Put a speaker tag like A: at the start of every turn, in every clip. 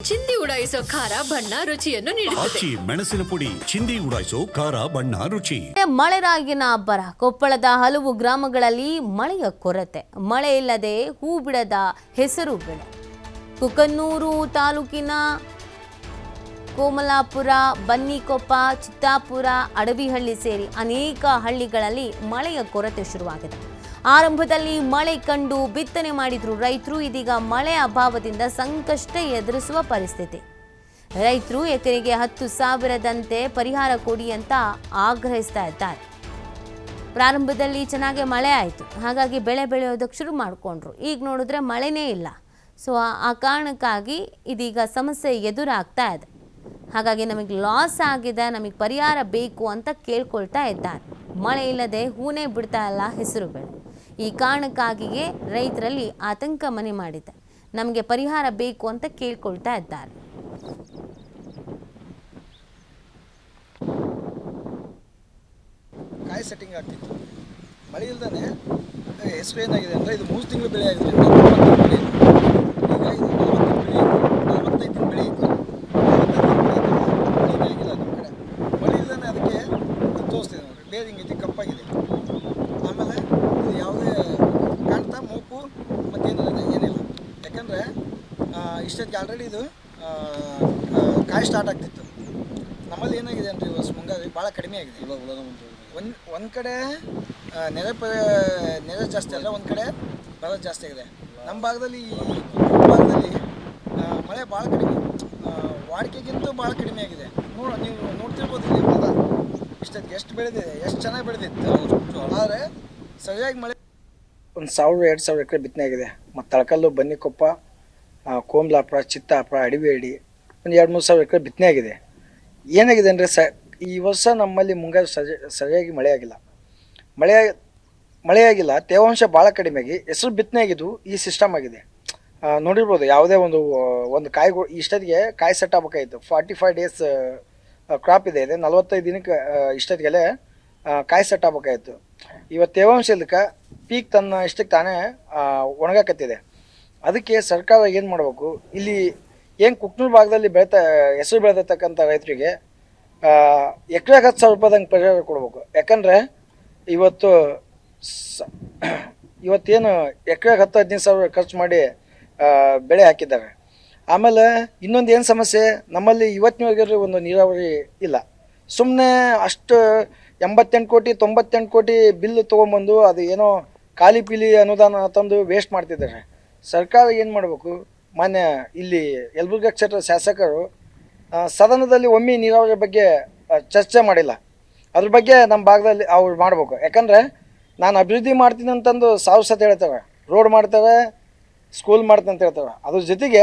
A: ಚಿಂದಿ ಉಡಾಯಿಸೋ ಖಾರ ಬಣ್ಣ ರುಚಿಯನ್ನು ನೀಡುತ್ತದೆ.
B: ಆಚಿ ಮೆಣಸಿನ ಪುಡಿ ಚಿಂದಿ ಉಡಾಯಿಸೋ ಖಾರ ಬಣ್ಣ ರುಚಿ.
C: ಮಳೆರಾಗಿನ ಅಬ್ಬರ. ಕೊಪ್ಪಳದ ಹಲವು ಗ್ರಾಮಗಳಲ್ಲಿ ಮಳೆಯ ಕೊರತೆ. ಮಳೆ ಇಲ್ಲದೆ ಹೂ ಬಿಡದ ಹೆಸರು ಬೆಳೆ. ಕುಕನೂರು ತಾಲೂಕಿನ ಕೋಮಲಾಪುರ, ಬನ್ನಿಕೊಪ್ಪ, ಚಿತ್ತಾಪುರ, ಅಡವಿಹಳ್ಳಿ ಸೇರಿ ಅನೇಕ ಹಳ್ಳಿಗಳಲ್ಲಿ ಮಳೆಯ ಕೊರತೆ ಶುರುವಾಗಿದೆ. ಆರಂಭದಲ್ಲಿ ಮಳೆ ಕಂಡು ಬಿತ್ತನೆ ಮಾಡಿದ್ರು ರೈತರು. ಇದೀಗ ಮಳೆ ಅಭಾವದಿಂದ ಸಂಕಷ್ಟ ಎದುರಿಸುವ ಪರಿಸ್ಥಿತಿ. ರೈತರು ಎಕರೆಗೆ 10,000ದಂತೆ ಪರಿಹಾರ ಕೊಡಿ ಅಂತ ಆಗ್ರಹಿಸ್ತಾ ಇದ್ದಾರೆ. ಪ್ರಾರಂಭದಲ್ಲಿ ಚೆನ್ನಾಗಿ ಮಳೆ ಆಯಿತು, ಹಾಗಾಗಿ ಬೆಳೆ ಬೆಳೆಯೋದಕ್ಕೆ ಶುರು ಮಾಡಿಕೊಂಡ್ರು. ಈಗ ನೋಡಿದ್ರೆ ಮಳೆನೇ ಇಲ್ಲ. ಸೊ ಆ ಕಾರಣಕ್ಕಾಗಿ ಇದೀಗ ಸಮಸ್ಯೆ ಎದುರಾಗ್ತಾ ಇದೆ. ಹಾಗಾಗಿ ನಮಗೆ ಲಾಸ್ ಆಗಿದೆ, ನಮಗೆ ಪರಿಹಾರ ಬೇಕು ಅಂತ ಕೇಳ್ಕೊಳ್ತಾ ಇದ್ದಾರೆ. ಮಳೆ ಇಲ್ಲದೆ ಹೂನೇ ಬಿಡ್ತಾ ಇಲ್ಲ ಹೆಸರು ಬೆಳೆ. ಈ ಕಾರಣಕ್ಕಾಗಿಯೇ ರೈತರಲ್ಲಿ ಆತಂಕ ಮನೆ ಮಾಡಿದೆ. ನಮಗೆ ಪರಿಹಾರ ಬೇಕು ಅಂತ ಕೇಳ್ಕೊಳ್ತಾ ಇದ್ದಾರೆ.
D: ಕಾಯಿ ಸೆಟ್ಟಿಂಗ್ ಆಗ್ತಿತ್ತು, ಮಳೆ ಇಲ್ದೇ ಹೆಸರು ಏನಾಗಿದೆ ಅಂದರೆ ಇದು 3 ತಿಂಗಳು ಬೆಳೆ ಆಗಿದೆ. ಈಗ ಇದು 45 ದಿನ ಬೆಳೆ ಇತ್ತು. ಆಗಿಲ್ಲ ನಮ್ಮ ಕಡೆ ಮಳೆ ಇಲ್ದೇ ಅದಕ್ಕೆ ತೋರಿಸ್ತಿದೆ ನೋಡಿ, ಬೇರೆ ಹಿಂಗೈತಿ, ಕಪ್ಪಾಗಿದೆ. ಆಮೇಲೆ ಇದು ಯಾವುದೇ ಕಾಣ್ತಾ ಮೂಪು ಮತ್ತೇನಿಲ್ಲ, ಏನಿಲ್ಲ. ಯಾಕಂದರೆ ಇಷ್ಟೊತ್ತಿಗೆ ಆಲ್ರೆಡಿ ಇದು ಕಾಯಿ ಸ್ಟಾರ್ಟ್ ಆಗ್ತಿತ್ತು. ನಮ್ಮಲ್ಲಿ ಏನಾಗಿದೆ ಅಂದರೆ ಇವತ್ತು ಮುಂಗಾರು ಭಾಳ ಕಡಿಮೆ ಆಗಿದೆ. ಇವಾಗ ಒಂದು ಕಡೆ ನೆರೆ ಜಾಸ್ತಿ ಅಲ್ಲ, ಒಂದು ಕಡೆ ಬರ ಜಾಸ್ತಿ ಆಗಿದೆ. ನಮ್ಮ ಭಾಗದಲ್ಲಿ ಮಳೆ ಭಾಳ ಕಡಿಮೆ, ವಾಡಿಕೆಗಿಂತ ಭಾಳ ಕಡಿಮೆ ಆಗಿದೆ. ನೀವು ನೋಡ್ತಿರ್ಬೋದು ಇಲ್ಲಿ ಭಾಗ ಇಷ್ಟೊತ್ತಿಗೆ ಎಷ್ಟು ಬೆಳೆದಿದೆ, ಎಷ್ಟು ಚೆನ್ನಾಗಿ ಬೆಳೆದಿತ್ತು. ಆದರೆ ಸರಿಯಾಗಿ ಮಳೆ 1,000-2,000 ಎಕರೆ ಬಿತ್ತನೆ ಆಗಿದೆ. ಮತ್ತು ತಳಕಲ್ಲು, ಬನ್ನಿಕೊಪ್ಪ, ಕೋಮಲಾಪುರ, ಚಿತ್ತಾಪುರ, ಅಡವಿಹಳ್ಳಿ ಒಂದು 2-3 ಸಾವಿರ ಎಕರೆ ಬಿತ್ತನೆ ಆಗಿದೆ. ಏನಾಗಿದೆ ಅಂದರೆ ಈ ವರ್ಷ ನಮ್ಮಲ್ಲಿ ಮುಂಗಾರು ಸರಿಯಾಗಿ ಮಳೆಯಾಗಿಲ್ಲ. ತೇವಾಂಶ ಭಾಳ ಕಡಿಮೆ ಆಗಿ ಹೆಸರು ಬಿತ್ತನೆ ಆಗಿದ್ದು ಈ ಸಿಸ್ಟಮ್ ಆಗಿದೆ. ನೋಡಿರ್ಬೋದು, ಯಾವುದೇ ಒಂದು ಕಾಯಿ ಇಷ್ಟೊತ್ತಿಗೆ ಕಾಯಿ ಸೆಟ್ ಆಗಬೇಕಾಯಿತು. 45 ಡೇಸ್ ಕ್ರಾಪ್ ಇದೆ, 45 ದಿನಕ್ಕೆ ಇಷ್ಟೊತ್ತಿಗೆಲ್ಲ ಕಾಯಿ ಸೆಟ್ ಆಗಬೇಕಾಯಿತು. ಇವತ್ತು ತೇವಾಂಶ ಇಲ್ಲಕ್ಕೆ ಪೀಕ್ ತನ್ನ ಇಷ್ಟಕ್ಕೆ ತಾನೇ ಒಣಗಾಕತ್ತಿದೆ. ಅದಕ್ಕೆ ಸರ್ಕಾರ ಏನು ಮಾಡಬೇಕು, ಇಲ್ಲಿ ಏನು ಕುಕ್ನೂರು ಭಾಗದಲ್ಲಿ ಹೆಸರು ಬೆಳೆದಿರ್ತಕ್ಕಂಥ ರೈತರಿಗೆ ಎಕರೆಗೆ 10,000 ರೂಪಾಯಿದಂಗೆ ಪರಿಹಾರ ಕೊಡಬೇಕು. ಯಾಕಂದರೆ ಇವತ್ತೇನು ಎಕರೆಗೆ 10-15 ಸಾವಿರ ಖರ್ಚು ಮಾಡಿ ಬೆಳೆ ಹಾಕಿದ್ದಾರೆ. ಆಮೇಲೆ ಇನ್ನೊಂದು ಏನು ಸಮಸ್ಯೆ, ನಮ್ಮಲ್ಲಿ ಇವತ್ತಿನವರೆಗೆ ಒಂದು ನೀರಾವರಿ ಇಲ್ಲ. ಸುಮ್ಮನೆ ಅಷ್ಟು 88 ಕೋಟಿ 98 ಕೋಟಿ ಬಿಲ್ ತೊಗೊಂಬಂದು ಅದು ಏನೋ ಖಾಲಿ ಪೀಲಿ ಅನುದಾನ ತಂದು ವೇಸ್ಟ್ ಮಾಡ್ತಿದ್ದಾರೆ. ಸರ್ಕಾರ ಏನು ಮಾಡಬೇಕು, ಮಾನ್ಯ ಇಲ್ಲಿ ಯಲಬುರ್ಗಾ ಕ್ಷೇತ್ರದ ಶಾಸಕರು ಸದನದಲ್ಲಿ ಒಮ್ಮೆ ನೀರಾವರಿ ಬಗ್ಗೆ ಚರ್ಚೆ ಮಾಡಿಲ್ಲ. ಅದ್ರ ಬಗ್ಗೆ ನಮ್ಮ ಭಾಗದಲ್ಲಿ ಅವ್ರು ಮಾಡಬೇಕು. ಯಾಕಂದರೆ ನಾನು ಅಭಿವೃದ್ಧಿ ಮಾಡ್ತೀನಿ ಅಂತಂದು 1000 ಸತಿ ಹೇಳ್ತಾರೆ, ರೋಡ್ ಮಾಡ್ತಾರೆ, ಸ್ಕೂಲ್ ಮಾಡ್ತೀನಿ ಅಂತ ಹೇಳ್ತಾರೆ. ಅದ್ರ ಜೊತೆಗೆ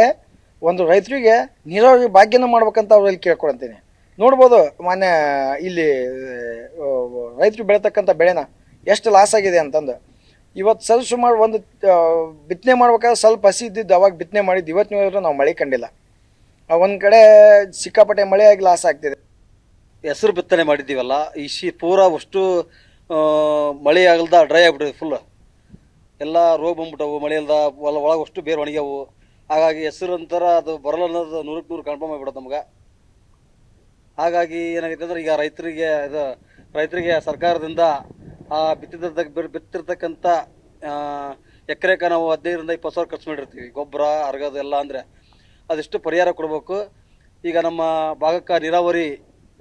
D: ಒಂದು ರೈತರಿಗೆ ನೀರಾವರಿ ಭಾಗ್ಯನ ಮಾಡ್ಬೇಕಂತ ಅವ್ರಲ್ಲಿ ಕೇಳ್ಕೊಳ್ತೀನಿ. ನೋಡ್ಬೋದು ಮಾನ್ಯ ಇಲ್ಲಿ ರೈತರು ಬೆಳೀತಕ್ಕಂಥ ಬೆಳೆನ ಎಷ್ಟು ಲಾಸ್ ಆಗಿದೆ ಅಂತಂದು. ಇವತ್ತು ಸುಮಾರು ಒಂದು ಬಿತ್ತನೆ ಮಾಡ್ಬೇಕಾದ್ರೆ ಸ್ವಲ್ಪ ಹಸಿ ಇದ್ದಿದ್ದು ಅವಾಗ ಬಿತ್ತನೆ ಮಾಡಿದ್ದು. ಇವತ್ತಿನ ನಾವು ಮಳೆ ಕಂಡಿಲ್ಲ. ಒಂದು ಕಡೆ ಸಿಕ್ಕಾಪಟ್ಟೆ ಮಳೆಯಾಗಿ ಲಾಸ್ ಆಗ್ತಿದೆ.
E: ಹೆಸರು ಬಿತ್ತನೆ ಮಾಡಿದ್ದೀವಲ್ಲ, ಈ ಪೂರ ಅಷ್ಟು ಮಳೆ ಆಗಲ್ದ ಡ್ರೈ ಆಗಿಬಿಟ್ಟಿದೆ. ಫುಲ್ ಎಲ್ಲ ರೋಗ ಬಂದ್ಬಿಟ್ಟವು. ಮಳೆ ಇಲ್ದ ಒಳಗೆ ಅಷ್ಟು ಬೇರೆ ಒಣಗ್ಯಾವು. ಹಾಗಾಗಿ ಹೆಸರು ಅಂತರ ಅದು ಬರಲ್ಲ ಅನ್ನೋದು 100ಕ್ಕೆ 100 ಕನ್ಫರ್ಮ್ ಆಗಿಬಿಡೋದು ನಮ್ಗೆ. ಹಾಗಾಗಿ ಏನಾಗಿದೆ ಅಂದರೆ ಈಗ ರೈತರಿಗೆ ಸರ್ಕಾರದಿಂದ ಬಿತ್ತಿರ್ತಕ್ಕಂಥ ಎಕರೆಕ ನಾವು 15,000-20,000 ಸಾವಿರ ಖರ್ಚು ಮಾಡಿರ್ತೀವಿ. ಗೊಬ್ಬರ ಅರ್ಗೋದು ಎಲ್ಲ ಅಂದರೆ ಅದಿಷ್ಟು ಪರಿಹಾರ ಕೊಡಬೇಕು. ಈಗ ನಮ್ಮ ಭಾಗಕ್ಕೆ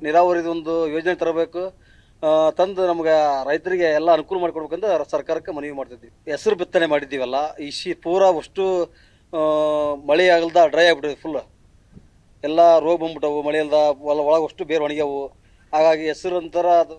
E: ನೀರಾವರಿದೊಂದು ಯೋಜನೆ ತರಬೇಕು, ತಂದು ನಮ್ಗೆ ರೈತರಿಗೆ ಎಲ್ಲ ಅನುಕೂಲ ಮಾಡಿಕೊಡ್ಬೇಕಂತ ಸರ್ಕಾರಕ್ಕೆ ಮನವಿ ಮಾಡ್ತಿದ್ವಿ. ಹೆಸರು ಬಿತ್ತನೆ ಮಾಡಿದ್ದೀವಲ್ಲ, ಈ ಪೂರ ಅಷ್ಟು ಮಳೆ ಆಗಲ್ದ ಡ್ರೈ ಆಗಿಬಿಟ್ಟಿದೆ. ಫುಲ್ ಎಲ್ಲ ರೋಗ ಬಂದ್ಬಿಟ್ಟವು. ಮಳೆ ಇಲ್ದ ಒಳಗೆ ಅಷ್ಟು ಬೇರೆ ಒಣಗ್ಯಾವು. ಹಾಗಾಗಿ ಹೆಸರು ಅಂತರ ಅದು